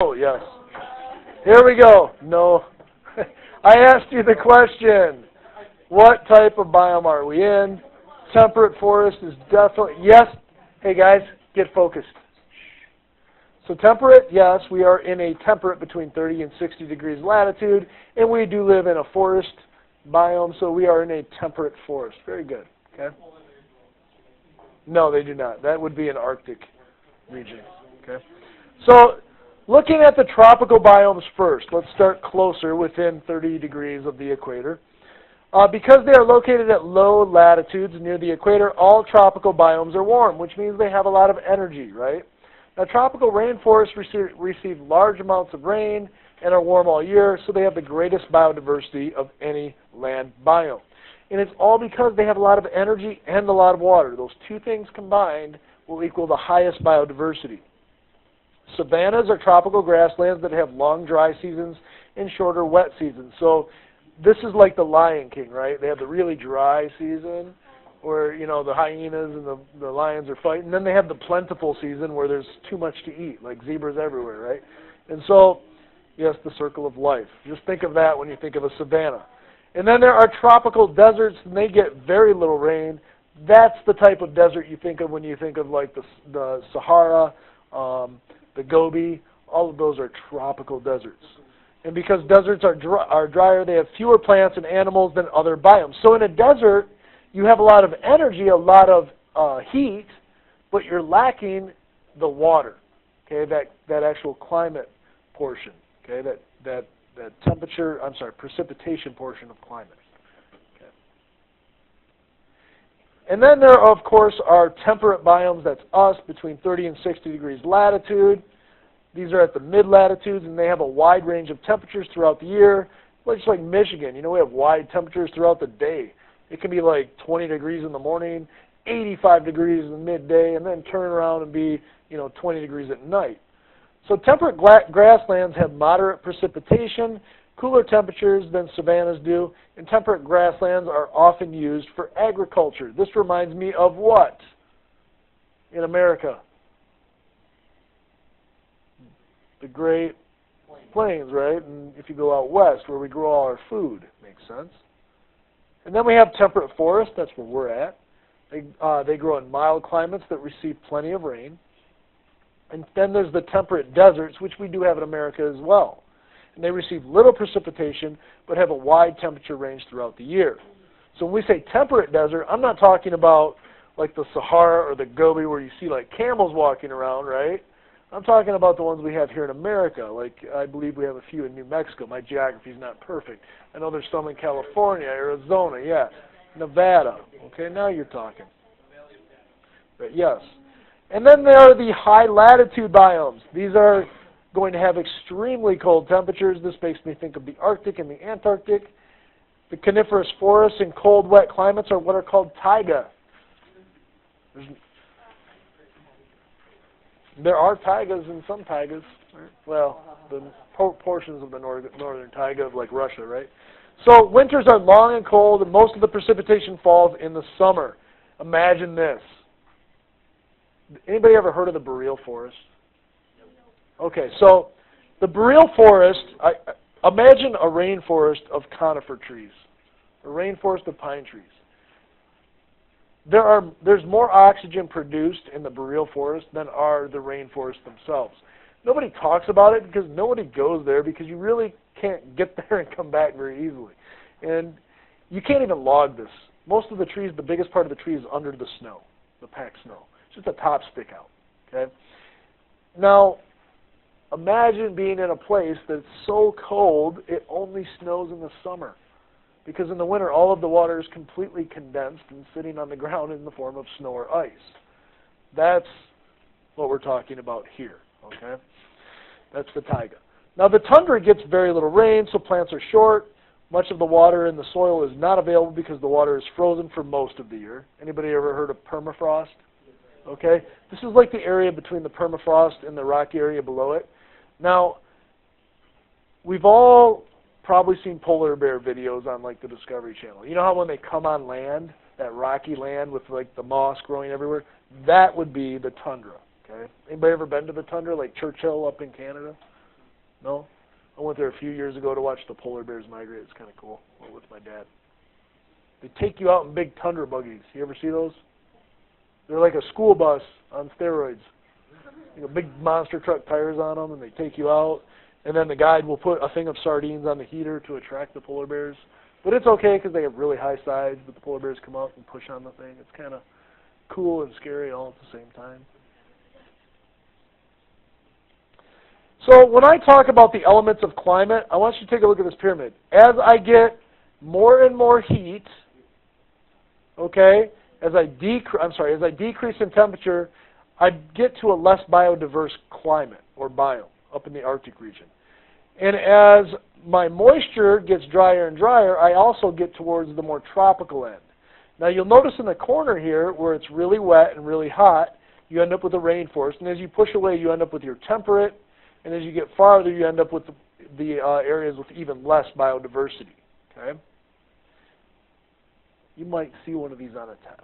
Oh, yes. Here we go. No. I asked you the question. What type of biome are we in? Temperate forest is definitely, yes. Hey guys, get focused. So temperate, yes, we are in a temperate between 30 and 60 degrees latitude, and we do live in a forest biome, so we are in a temperate forest. Very good. Okay. No, they do not. That would be an Arctic region. Okay. So looking at the tropical biomes first, let's start closer within 30 degrees of the equator. Because they are located at low latitudes near the equator, all tropical biomes are warm, which means they have a lot of energy, right? Now, tropical rainforests receive large amounts of rain and are warm all year, so they have the greatest biodiversity of any land biome. And it's all because they have a lot of energy and a lot of water. Those two things combined will equal the highest biodiversity. Savannas are tropical grasslands that have long dry seasons and shorter wet seasons. So this is like the Lion King, right? They have the really dry season where, you know, the hyenas and the lions are fighting. And then they have the plentiful season where there's too much to eat, like zebras everywhere, right? And so, yes, the circle of life. Just think of that when you think of a savanna. And then there are tropical deserts, and they get very little rain. That's the type of desert you think of when you think of like the Sahara, the Gobi. All of those are tropical deserts. And because deserts are drier, they have fewer plants and animals than other biomes. So in a desert, you have a lot of energy, a lot of heat, but you're lacking the water, okay, that actual climate portion, okay, that temperature, precipitation portion of climate. Okay. And then there, of course, are temperate biomes. That's us, between 30 and 60 degrees latitude. These are at the mid-latitudes, and they have a wide range of temperatures throughout the year. Just like Michigan, you know, we have wide temperatures throughout the day. It can be like 20 degrees in the morning, 85 degrees in the midday, and then turn around and be, 20 degrees at night. So temperate grasslands have moderate precipitation, cooler temperatures than savannas do, and temperate grasslands are often used for agriculture. This reminds me of what in America? The Great Plains, right? And if you go out west where we grow all our food, makes sense. And then we have temperate forests. That's where we're at. They grow in mild climates that receive plenty of rain. And then there's the temperate deserts, which we do have in America as well. And they receive little precipitation, but have a wide temperature range throughout the year. So when we say temperate desert, I'm not talking about like the Sahara or the Gobi where you see like camels walking around, right? I'm talking about the ones we have here in America. Like, I believe we have a few in New Mexico. My geography is not perfect. I know there's some in California, Arizona, yeah, Nevada. Okay, now you're talking. But yes. And then there are the high latitude biomes. These are going to have extremely cold temperatures. This makes me think of the Arctic and the Antarctic. The coniferous forests in cold, wet climates are what are called taiga. There are taigas in some taigas. Right? Well, the portions of the northern taiga of like Russia, right? So winters are long and cold, and most of the precipitation falls in the summer. Imagine this. Anybody ever heard of the boreal forest? Okay, so the boreal forest, imagine a rainforest of conifer trees, a rainforest of pine trees. There's more oxygen produced in the boreal forest than are the rainforests themselves. Nobody talks about it because nobody goes there because you really can't get there and come back very easily. And you can't even log this. Most of the trees, the biggest part of the tree is under the snow, the packed snow. It's just the top stick out. Okay. Now, imagine being in a place that's so cold it only snows in the summer. Because in the winter, all of the water is completely condensed and sitting on the ground in the form of snow or ice. That's what we're talking about here, okay? That's the taiga. Now, the tundra gets very little rain, so plants are short. Much of the water in the soil is not available because the water is frozen for most of the year. Anybody ever heard of permafrost? Okay? This is like the area between the permafrost and the rocky area below it. Now, we've all probably seen polar bear videos on like the Discovery Channel. You know how when they come on land, that rocky land with like the moss growing everywhere? That would be the tundra. Okay. Anybody ever been to the tundra, like Churchill up in Canada? No? I went there a few years ago to watch the polar bears migrate. It's kind of cool. I went with my dad. They take you out in big tundra buggies. You ever see those? They're like a school bus on steroids. You know, big monster truck tires on them, and they take you out. And then the guide will put a thing of sardines on the heater to attract the polar bears. But it's okay because they have really high sides, but the polar bears come out and push on the thing. It's kind of cool and scary all at the same time. So when I talk about the elements of climate, I want you to take a look at this pyramid. As I get more and more heat, okay, as I decrease in temperature, I get to a less biodiverse climate or biome up in the Arctic region. And as my moisture gets drier and drier, I also get towards the more tropical end. Now you'll notice in the corner here where it's really wet and really hot, you end up with a rainforest. And as you push away, you end up with your temperate. And as you get farther, you end up with the areas with even less biodiversity. Okay? You might see one of these on a test.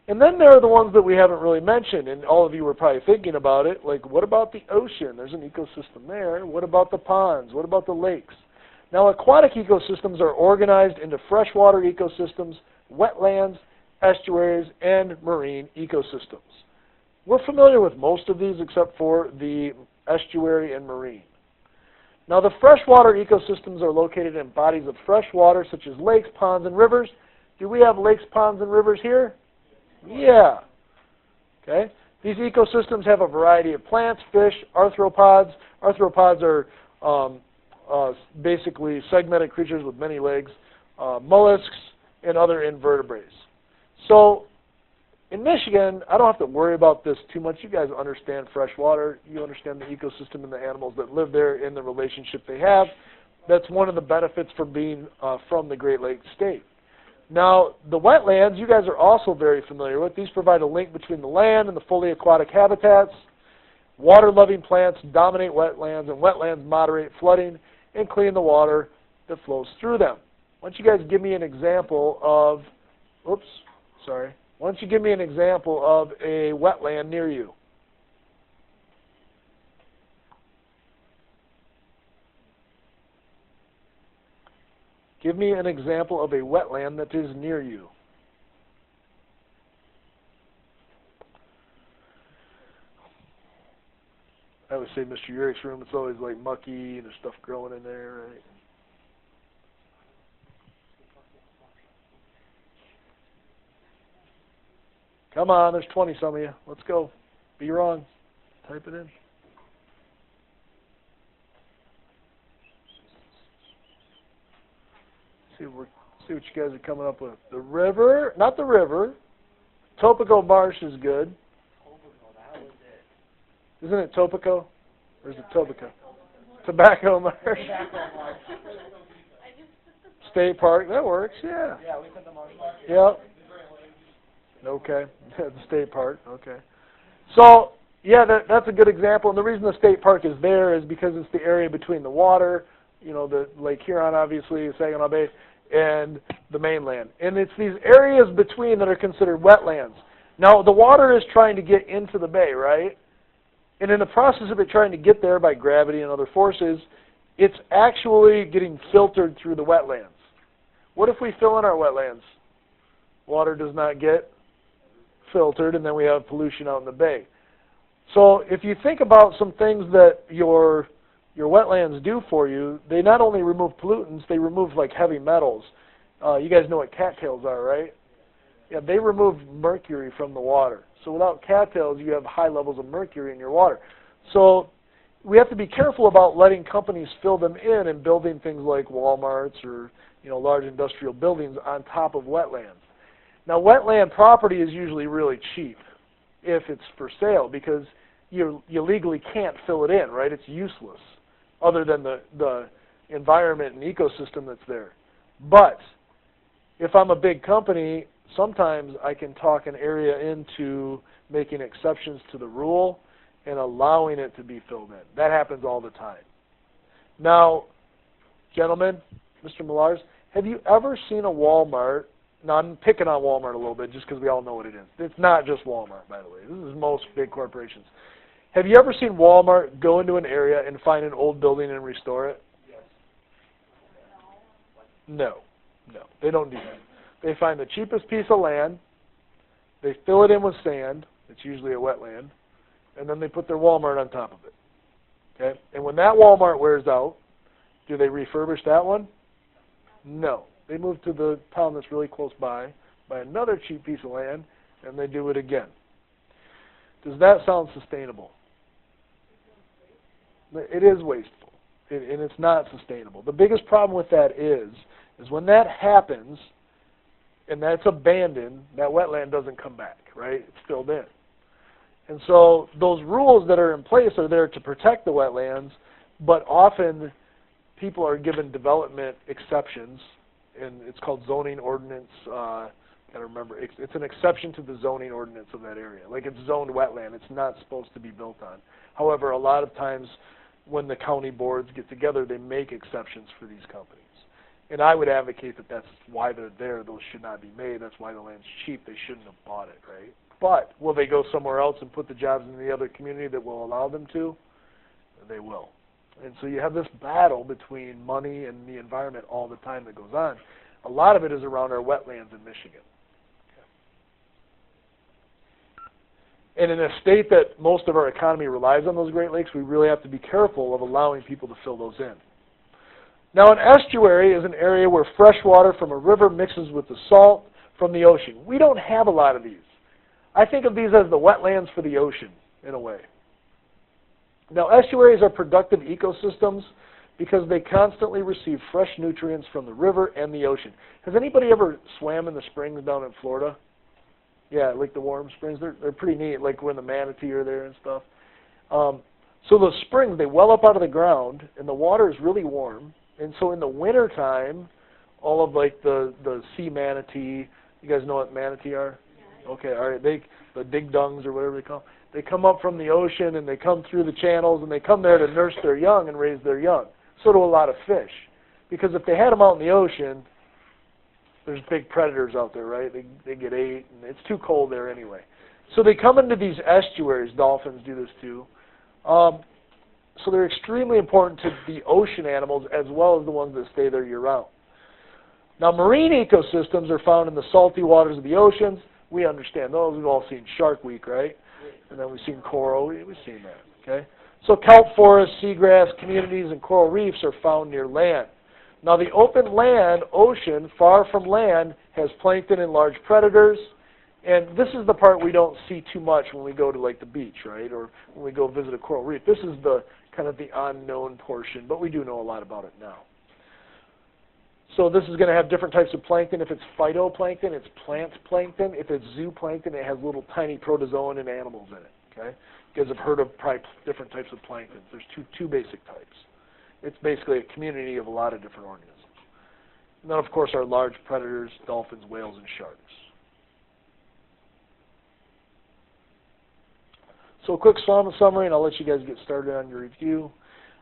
And then there are the ones that we haven't really mentioned, and all of you were probably thinking about it, like what about the ocean? There's an ecosystem there. What about the ponds? What about the lakes? Now, aquatic ecosystems are organized into freshwater ecosystems, wetlands, estuaries, and marine ecosystems. We're familiar with most of these except for the estuary and marine. Now, the freshwater ecosystems are located in bodies of fresh water such as lakes, ponds, and rivers. Do we have lakes, ponds, and rivers here? Yeah. Okay. These ecosystems have a variety of plants, fish, arthropods. Arthropods are basically segmented creatures with many legs, mollusks, and other invertebrates. So in Michigan, I don't have to worry about this too much. You guys understand freshwater. You understand the ecosystem and the animals that live there and the relationship they have. That's one of the benefits from being from the Great Lakes state. Now, the wetlands, you guys are also very familiar with. These provide a link between the land and the fully aquatic habitats. Water-loving plants dominate wetlands, and wetlands moderate flooding and clean the water that flows through them. Why don't you guys give me an example of, why don't you give me an example of a wetland near you? Give me an example of a wetland that is near you. I would say Mr. Urich's room, it's always like mucky and there's stuff growing in there, right? Come on, there's 20 some of you. Let's go. Be wrong. Type it in. See what you guys are coming up with. The river, not the river. Topico Marsh is good. Isn't it Topico? Or is it Topico? Tobacco Marsh. State Park, that works, yeah. Yeah, we said the marsh. Yep. Okay, the state park, okay. So, yeah, that's a good example. And the reason the state park is there is because it's the area between the water, you know, the Lake Huron, obviously, Saginaw Bay, and the mainland. And it's these areas between that are considered wetlands. Now, the water is trying to get into the bay, right? And in the process of it trying to get there by gravity and other forces, it's actually getting filtered through the wetlands. What if we fill in our wetlands? Water does not get filtered, and then we have pollution out in the bay. So if you think about some things that your wetlands do for you, they not only remove pollutants, they remove like heavy metals. You guys know what cattails are, right? Yeah, they remove mercury from the water. So without cattails, you have high levels of mercury in your water. So we have to be careful about letting companies fill them in and building things like Walmarts or, you know, large industrial buildings on top of wetlands. Now, wetland property is usually really cheap if it's for sale because you legally can't fill it in, right? It's useless other than the environment and ecosystem that's there. But if I'm a big company, sometimes I can talk an area into making exceptions to the rule and allowing it to be filled in. That happens all the time. Now, gentlemen, Mr. Millars, have you ever seen a Walmart? Now, I'm picking on Walmart a little bit just because we all know what it is. It's not just Walmart, by the way. This is most big corporations. Have you ever seen Walmart go into an area and find an old building and restore it? No. No, they don't do that. They find the cheapest piece of land, they fill it in with sand, it's usually a wetland, and then they put their Walmart on top of it. Okay? And when that Walmart wears out, do they refurbish that one? No. They move to the town that's really close by, buy another cheap piece of land, and they do it again. Does that sound sustainable? It is wasteful, and it's not sustainable. The biggest problem with that is when that happens, and that's abandoned, that wetland doesn't come back, right? It's filled in. And so those rules that are in place are there to protect the wetlands, but often people are given development exceptions, and it's called zoning ordinance. I gotta remember, it's an exception to the zoning ordinance of that area. Like it's zoned wetland, it's not supposed to be built on. However, a lot of times when the county boards get together, they make exceptions for these companies. And I would advocate that that's why they're there. Those should not be made. That's why the land's cheap. They shouldn't have bought it, right? But will they go somewhere else and put the jobs in the other community that will allow them to? They will. And so you have this battle between money and the environment all the time that goes on. A lot of it is around our wetlands in Michigan. And in a state that most of our economy relies on those Great Lakes, we really have to be careful of allowing people to fill those in. Now, an estuary is an area where fresh water from a river mixes with the salt from the ocean. We don't have a lot of these. I think of these as the wetlands for the ocean, in a way. Now, estuaries are productive ecosystems because they constantly receive fresh nutrients from the river and the ocean. Has anybody ever swam in the springs down in Florida? Yeah, like the warm springs. They're pretty neat, like when the manatee are there and stuff. So those springs, they well up out of the ground, and the water is really warm. And so in the wintertime, all of like the sea manatee, you guys know what manatee are? Okay, all right. The dig-dungs or whatever they call them, they come up from the ocean and they come through the channels and they come there to nurse their young and raise their young. So do a lot of fish. Because if they had them out in the ocean, there's big predators out there, right? They get ate, and it's too cold there anyway. So they come into these estuaries. Dolphins do this too. So they're extremely important to the ocean animals as well as the ones that stay there year-round. Now, marine ecosystems are found in the salty waters of the oceans. We understand those. We've all seen Shark Week, right? And then we've seen coral. We've seen that, okay? So kelp forests, seagrass communities, and coral reefs are found near land. Now, the open land, ocean, far from land, has plankton and large predators. And this is the part we don't see too much when we go to, like, the beach, right? Or when we go visit a coral reef. This is the kind of the unknown portion, but we do know a lot about it now. So this is going to have different types of plankton. If it's phytoplankton, it's plant plankton. If it's zooplankton, it has little tiny protozoan and animals in it, okay? You guys have heard of probably different types of plankton. There's two basic types. It's basically a community of a lot of different organisms. And then, of course, our large predators, dolphins, whales, and sharks. So a quick summary, and I'll let you guys get started on your review.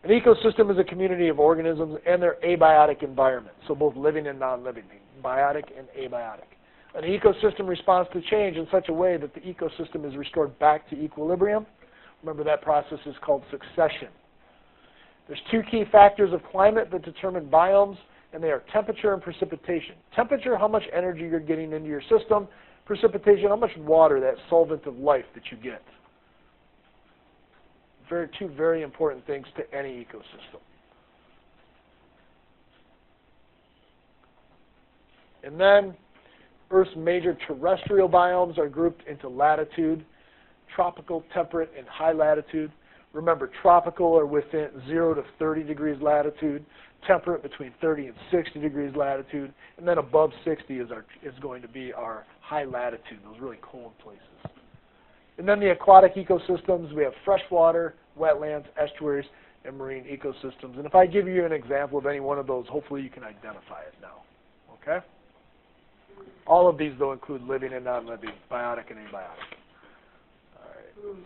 An ecosystem is a community of organisms and their abiotic environment, so both living and non-living, biotic and abiotic. An ecosystem responds to change in such a way that the ecosystem is restored back to equilibrium. Remember, that process is called succession. There's two key factors of climate that determine biomes, and they are temperature and precipitation. Temperature, how much energy you're getting into your system. Precipitation, how much water, that solvent of life that you get. Two very important things to any ecosystem. And then Earth's major terrestrial biomes are grouped into latitude, tropical, temperate, and high latitude. Remember, tropical are within 0 to 30 degrees latitude, temperate between 30 and 60 degrees latitude, and then above 60 is going to be our high latitude, those really cold places. And then the aquatic ecosystems, we have freshwater, wetlands, estuaries, and marine ecosystems. And if I give you an example of any one of those, hopefully you can identify it now. Okay? All of these, though, include living and non-living, biotic and abiotic. All right.